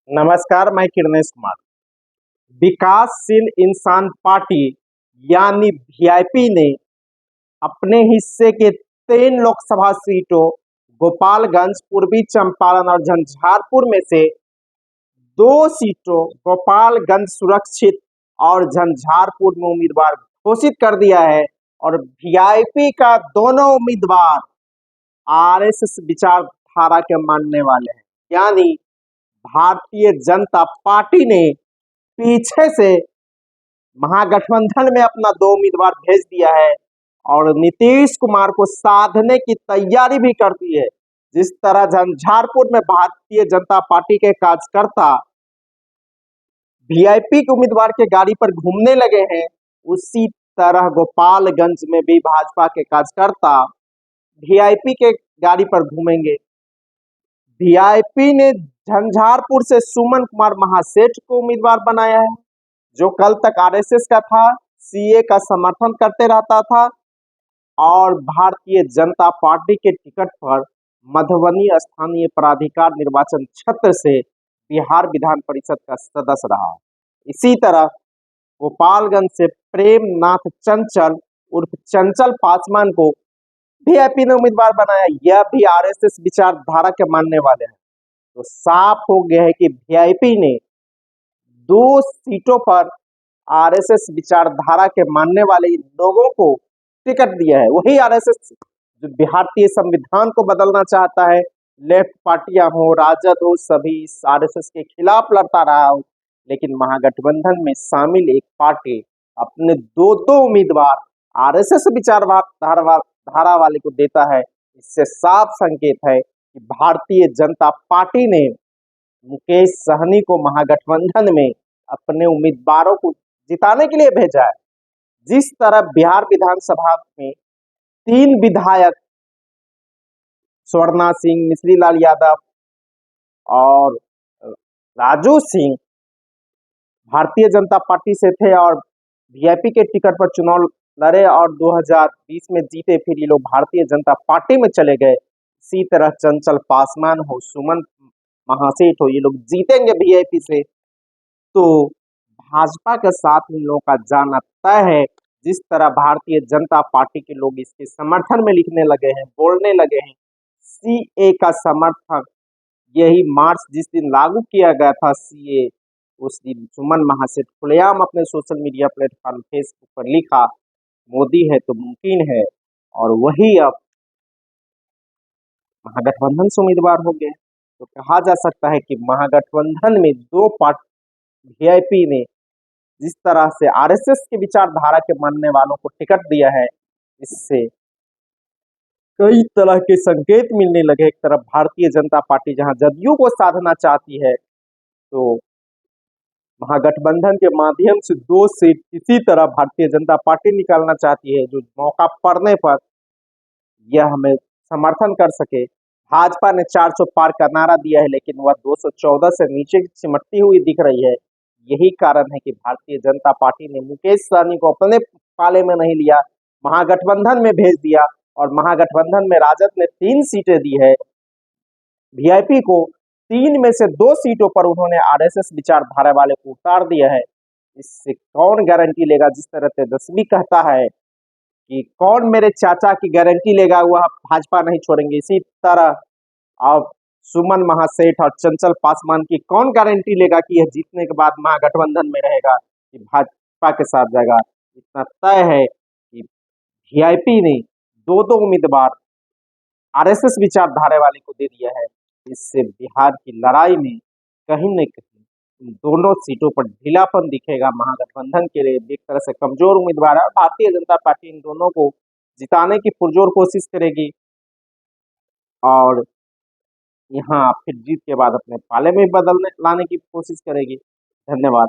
नमस्कार, मैं किरणेश कुमार। विकासशील इंसान पार्टी यानी वीआईपी ने अपने हिस्से के 3 लोकसभा सीटों गोपालगंज, पूर्वी चंपारण और झंझारपुर में से 2 सीटों गोपालगंज सुरक्षित और झंझारपुर में उम्मीदवार घोषित कर दिया है। और वीआईपी का दोनों उम्मीदवार आरएसएस विचारधारा के मानने वाले हैं, यानी भारतीय जनता पार्टी ने पीछे से महागठबंधन में अपना 2 उम्मीदवार भेज दिया है और नीतीश कुमार को साधने की तैयारी भी कर दी है। जिस तरह झंझारपुर में भारतीय जनता पार्टी के कार्यकर्ता वीआईपी के उम्मीदवार के गाड़ी पर घूमने लगे हैं, उसी तरह गोपालगंज में भी भाजपा के कार्यकर्ता वीआईपी के गाड़ी पर घूमेंगे। वीआईपी ने झंझारपुर से सुमन कुमार महासेठ को उम्मीदवार बनाया है, जो कल तक आरएसएस का था, सीए का समर्थन करते रहता था और भारतीय जनता पार्टी के टिकट पर मधुबनी स्थानीय प्राधिकार निर्वाचन क्षेत्र से बिहार विधान परिषद का सदस्य रहा। इसी तरह गोपालगंज से प्रेमनाथ चंचल उर्फ चंचल पासवान को वीआईपी ने उम्मीदवार बनाया। यह भी आरएसएस विचारधारा के मानने वाले हैं। तो साफ हो गया है कि वीआईपी ने 2 सीटों पर आरएसएस विचारधारा के मानने वाले लोगों को टिकट दिया है। वही आरएसएस जो भारतीय संविधान को बदलना चाहता है, लेफ्ट पार्टियां हो, राजद हो, सभी इस आरएसएस के खिलाफ लड़ता रहा हो, लेकिन महागठबंधन में शामिल एक पार्टी अपने 2 उम्मीदवार आरएसएस विचारधारा वाले को देता है। इससे साफ संकेत है कि भारतीय जनता पार्टी ने मुकेश सहनी को महागठबंधन में अपने उम्मीदवारों को जिताने के लिए भेजा है। जिस तरह बिहार विधानसभा में 3 विधायक स्वर्णा सिंह, मिश्री लाल यादव और राजू सिंह भारतीय जनता पार्टी से थे और वीआईपी के टिकट पर चुनाव लड़े और 2020 में जीते, फिर ये लोग भारतीय जनता पार्टी में चले गए। इसी तरह चंचल पासवान हो, सुमन महासेठ हो, ये लोग जीतेंगे वीआईपी से, तो भाजपा के साथ इन लोगों का जाना तय है। जिस तरह भारतीय जनता पार्टी के लोग इसके समर्थन में लिखने लगे हैं, बोलने लगे हैं, सीए का समर्थन, यही मार्च जिस दिन लागू किया गया था सीए, उस दिन सुमन महासेठ खुलेआम अपने सोशल मीडिया प्लेटफॉर्म फेसबुक पर लिखा, मोदी है तो मुमकिन है, और वही अब महागठबंधन से उम्मीदवार हो गए। तो कहा जा सकता है कि महागठबंधन में 2 पार्टी वीआईपी ने जिस तरह से आरएसएस की विचारधारा के मानने वालों को टिकट दिया है, इससे कई तरह के संकेत मिलने लगे। एक तरफ भारतीय जनता पार्टी जहां जदयू को साधना चाहती है, तो महागठबंधन के माध्यम से 2 सीट इसी तरह भारतीय जनता पार्टी निकालना चाहती है, जो मौका पड़ने पर यह हमें समर्थन कर सके। भाजपा ने 400 पार का नारा दिया है, लेकिन वह 214 से नीचे सिमटती हुई दिख रही है। यही कारण है कि भारतीय जनता पार्टी ने मुकेश सहनी को अपने पाले में नहीं लिया, महागठबंधन में भेज दिया, और महागठबंधन में राजद ने 3 सीटें दी है वीआईपी को। 3 में से 2 सीटों पर उन्होंने आरएसएस विचारधारा वाले को उतार दिया है। इससे कौन गारंटी लेगा? जिस तरह तेजस्वी कहता है कि कौन मेरे चाचा की गारंटी लेगा, वह भाजपा नहीं छोड़ेंगे, इसी तरह अब सुमन महासेठ और चंचल पासवान की कौन गारंटी लेगा कि यह जीतने के बाद महागठबंधन में रहेगा कि भाजपा के साथ जाएगा। इतना तय है कि वीआईपी ने 2 उम्मीदवार आरएसएस विचारधारा वाले को दे दिया है। इससे बिहार की लड़ाई में कहीं न कहीं इन दोनों सीटों पर ढीलापन दिखेगा। महागठबंधन के लिए एक तरह से कमजोर उम्मीदवार है। भारतीय जनता पार्टी इन दोनों को जिताने की पुरजोर कोशिश करेगी और यहाँ फिर जीत के बाद अपने पाले में बदलने लाने की कोशिश करेगी। धन्यवाद।